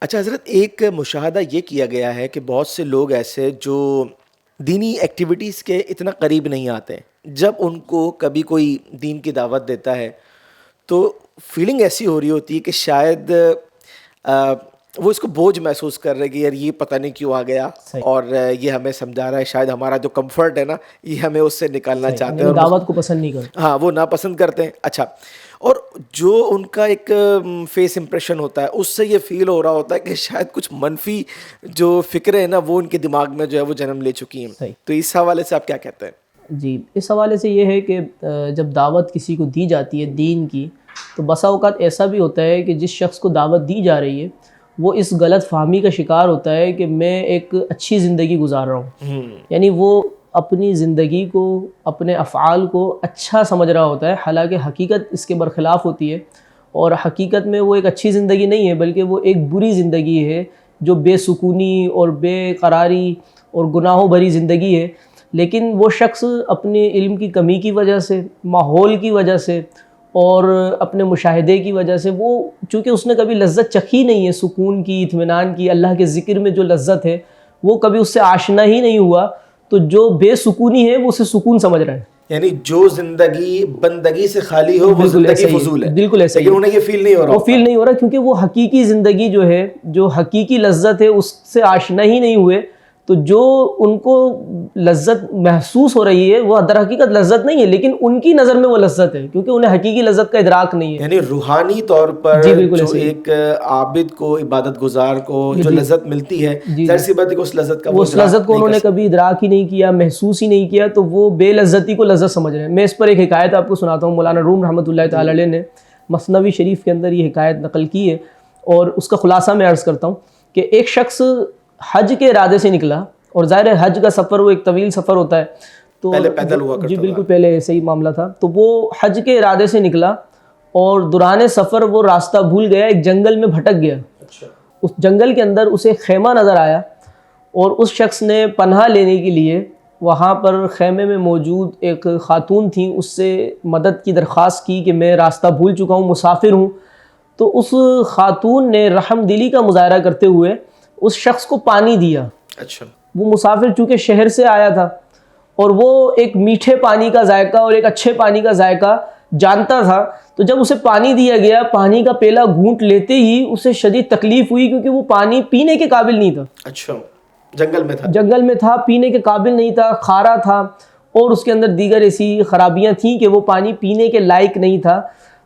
اچھا حضرت، ایک مشاہدہ یہ کیا گیا ہے کہ بہت سے لوگ ایسے جو دینی ایکٹیویٹیز کے اتنا قریب نہیں آتے، جب ان کو کبھی کوئی دین کی دعوت دیتا ہے تو فیلنگ ایسی ہو رہی ہوتی ہے کہ شاید آ، وہ اس کو بوجھ محسوس کر رہے کہ یار یہ پتہ نہیں کیوں آ گیا، صحیح اور یہ ہمیں سمجھا رہا ہے، شاید ہمارا جو کمفرٹ ہے نا یہ ہمیں اس سے نکالنا صحیح، چاہتے ہیں یعنی اور دعوت کو پسند نہیں کرتے. ہاں وہ ناپسند کرتے ہیں. اچھا، اور جو ان کا ایک فیس امپریشن ہوتا ہے اس سے یہ فیل ہو رہا ہوتا ہے کہ شاید کچھ منفی جو فکریں ہیں نا وہ ان کے دماغ میں جو ہے وہ جنم لے چکی ہیں. صحیح. تو اس حوالے سے آپ کیا کہتے ہیں؟ جی، اس حوالے سے یہ ہے کہ جب دعوت کسی کو دی جاتی ہے دین کی، تو بسا اوقات ایسا بھی ہوتا ہے کہ جس شخص کو دعوت دی جا رہی ہے وہ اس غلط فہمی کا شکار ہوتا ہے کہ میں ایک اچھی زندگی گزار رہا ہوں. یعنی وہ اپنی زندگی کو، اپنے افعال کو اچھا سمجھ رہا ہوتا ہے، حالانکہ حقیقت اس کے برخلاف ہوتی ہے، اور حقیقت میں وہ ایک اچھی زندگی نہیں ہے بلکہ وہ ایک بری زندگی ہے جو بے سکونی اور بے قراری اور گناہوں بھری زندگی ہے. لیکن وہ شخص اپنے علم کی کمی کی وجہ سے، ماحول کی وجہ سے اور اپنے مشاہدے کی وجہ سے، وہ چونکہ اس نے کبھی لذت چکھی نہیں ہے سکون کی، اطمینان کی، اللہ کے ذکر میں جو لذت ہے وہ کبھی اس سے آشنا ہی نہیں ہوا، تو جو بے سکونی ہے وہ اسے سکون سمجھ رہا ہے. یعنی جو زندگی بندگی سے خالی ہو وہ بالکل ایسا زندگی ہی فضول ہے، بالکل ایسا ہی لیکن انہیں یہ فیل نہیں ہو رہا وہ ہوتا. فیل نہیں ہو رہا کیونکہ وہ حقیقی زندگی جو ہے، جو حقیقی لذت ہے اس سے آشنا ہی نہیں ہوئے. تو جو ان کو لذت محسوس ہو رہی ہے وہ در حقیقت لذت نہیں ہے، لیکن ان کی نظر میں وہ لذت ہے کیونکہ انہیں حقیقی لذت کا ادراک نہیں ہے. یعنی روحانی طور پر جی بالکل جو ایسا ہی. ایک عابد کو، عبادت گزار کو جو جی لذت ملتی ہے، جی ظاہر سی بات ہے کہ اس لذت کا وہ وہ اس ادراک لذت کو نہیں انہوں کر نے سکتے. کبھی ادراک ہی نہیں کیا، محسوس ہی نہیں کیا، تو وہ بے لذتی کو لذت سمجھ رہے ہیں. میں اس پر ایک حکایت آپ کو سناتا ہوں. مولانا روم رحمۃ اللہ تعالی علیہ نے مثنوی شریف کے اندر یہ حکایت نقل کی ہے، اور اس کا خلاصہ میں عرض کرتا ہوں کہ ایک شخص حج کے ارادے سے نکلا، اور ظاہر ہے حج کا سفر وہ ایک طویل سفر ہوتا ہے، تو پہلے پیدل ہوا جی کرتا بالکل پہلے ایسے ہی معاملہ تھا. تو وہ حج کے ارادے سے نکلا اور دوران سفر وہ راستہ بھول گیا، ایک جنگل میں بھٹک گیا. اچھا. اس جنگل کے اندر اسے خیمہ نظر آیا، اور اس شخص نے پناہ لینے کے لیے وہاں پر خیمے میں موجود ایک خاتون تھیں اس سے مدد کی درخواست کی کہ میں راستہ بھول چکا ہوں، مسافر ہوں. تو اس خاتون نے رحم دلی کا مظاہرہ کرتے ہوئے اس شخص کو پانی دیا. اچھا. وہ مسافر چونکہ شہر سے آیا تھا اور وہ ایک میٹھے پانی کا ذائقہ اور ایک اچھے پانی کا ذائقہ جانتا تھا، تو جب اسے پانی دیا گیا، پانی کا پیلا گھونٹ لیتے ہی اسے شدید تکلیف ہوئی کیونکہ وہ پانی پینے کے قابل نہیں تھا. اچھا، جنگل میں تھا. جنگل میں تھا، پینے کے قابل نہیں تھا، کھارا تھا، اور اس کے اندر دیگر ایسی خرابیاں تھیں کہ وہ پانی پینے کے لائق نہیں تھا.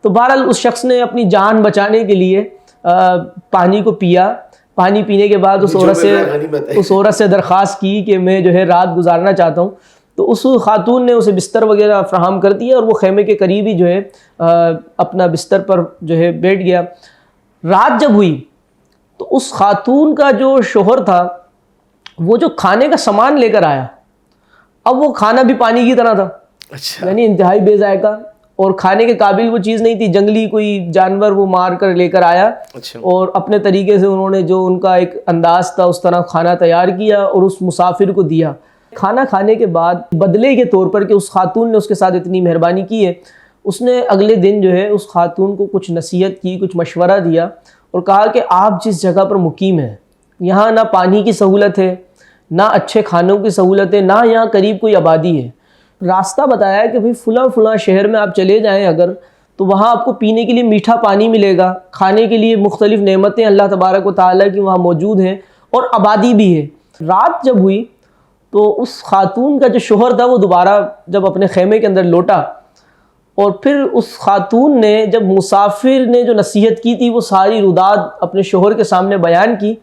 تو بہرحال اس شخص نے اپنی جان بچانے کے لیے پانی کو پیا. پانی پینے کے بعد اس عورت سے درخواست کی کہ میں جو ہے رات گزارنا چاہتا ہوں. تو اس خاتون نے اسے بستر وغیرہ فراہم کر دیا، اور وہ خیمے کے قریب ہی جو ہے اپنا بستر پر جو ہے بیٹھ گیا. رات جب ہوئی تو اس خاتون کا جو شوہر تھا وہ جو کھانے کا سامان لے کر آیا، اب وہ کھانا بھی پانی کی طرح تھا. اچھا. یعنی انتہائی بے ذائقہ اور کھانے کے قابل وہ چیز نہیں تھی. جنگلی کوئی جانور وہ مار کر لے کر آیا، اچھا. اور اپنے طریقے سے انہوں نے جو ان کا ایک انداز تھا اس طرح کھانا تیار کیا اور اس مسافر کو دیا. کھانا کھانے کے بعد بدلے کے طور پر کہ اس خاتون نے اس کے ساتھ اتنی مہربانی کی ہے، اس نے اگلے دن جو ہے اس خاتون کو کچھ نصیحت کی، کچھ مشورہ دیا، اور کہا کہ آپ جس جگہ پر مقیم ہیں یہاں نہ پانی کی سہولت ہے، نہ اچھے کھانوں کی سہولت ہے، نہ یہاں قریب کوئی آبادی ہے. راستہ بتایا کہ بھئی فلاں فلاں شہر میں آپ چلے جائیں اگر، تو وہاں آپ کو پینے کے لیے میٹھا پانی ملے گا، کھانے کے لیے مختلف نعمتیں اللہ تبارک و تعالیٰ کی وہاں موجود ہیں، اور آبادی بھی ہے. رات جب ہوئی تو اس خاتون کا جو شوہر تھا وہ دوبارہ جب اپنے خیمے کے اندر لوٹا، اور پھر اس خاتون نے جب مسافر نے جو نصیحت کی تھی وہ ساری روداد اپنے شوہر کے سامنے بیان کی،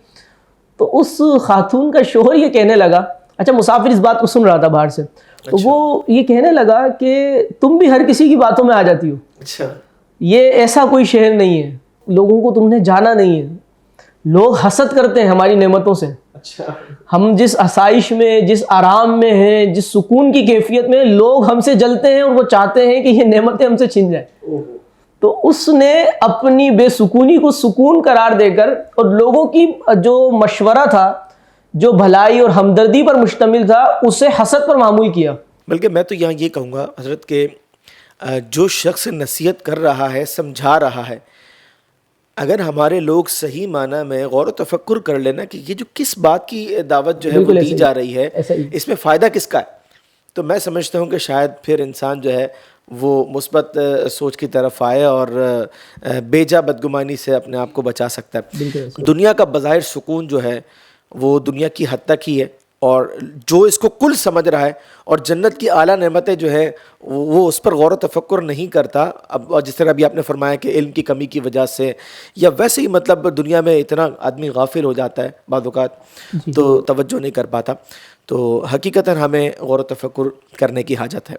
تو اس خاتون کا شوہر یہ کہنے لگا، اچھا مسافر اس بات کو سن رہا تھا باہر سے، تو وہ یہ کہنے لگا کہ تم بھی ہر کسی کی باتوں میں آ جاتی ہو. اچھا. یہ ایسا کوئی شہر نہیں ہے، لوگوں کو تم نے جانا نہیں ہے، لوگ حسد کرتے ہیں ہماری نعمتوں سے. اچھا. ہم جس آسائش میں، جس آرام میں ہیں، جس سکون کی کیفیت میں، لوگ ہم سے جلتے ہیں اور وہ چاہتے ہیں کہ یہ نعمتیں ہم سے چھن جائیں. تو اس نے اپنی بے سکونی کو سکون قرار دے کر اور لوگوں کی جو مشورہ تھا، جو بھلائی اور ہمدردی پر مشتمل تھا، اسے حسد پر معمول کیا. بلکہ میں تو یہاں یہ کہوں گا حضرت کہ جو شخص نصیحت کر رہا ہے، سمجھا رہا ہے، اگر ہمارے لوگ صحیح معنی میں غور و تفکر کر لینا کہ یہ جو کس بات کی دعوت جو ہے وہ بالکل دی ایسا ہی جا رہی ہے، ایسا ہی اس میں فائدہ کس کا ہے، تو میں سمجھتا ہوں کہ شاید پھر انسان جو ہے وہ مثبت سوچ کی طرف آئے اور بیجا بدگمانی سے اپنے آپ کو بچا سکتا بالکل ہے۔ ایسا ہی دنیا کا بظاہر سکون جو ہے وہ دنیا کی حد تک ہی ہے، اور جو اس کو کل سمجھ رہا ہے اور جنت کی اعلیٰ نعمتیں جو ہے وہ اس پر غور و تفکر نہیں کرتا، اب جس طرح ابھی آپ نے فرمایا کہ علم کی کمی کی وجہ سے یا ویسے ہی مطلب دنیا میں اتنا آدمی غافل ہو جاتا ہے بعض اوقات جی تو توجہ نہیں کر پاتا، تو حقیقتاً ہمیں غور و تفکر کرنے کی حاجت ہے۔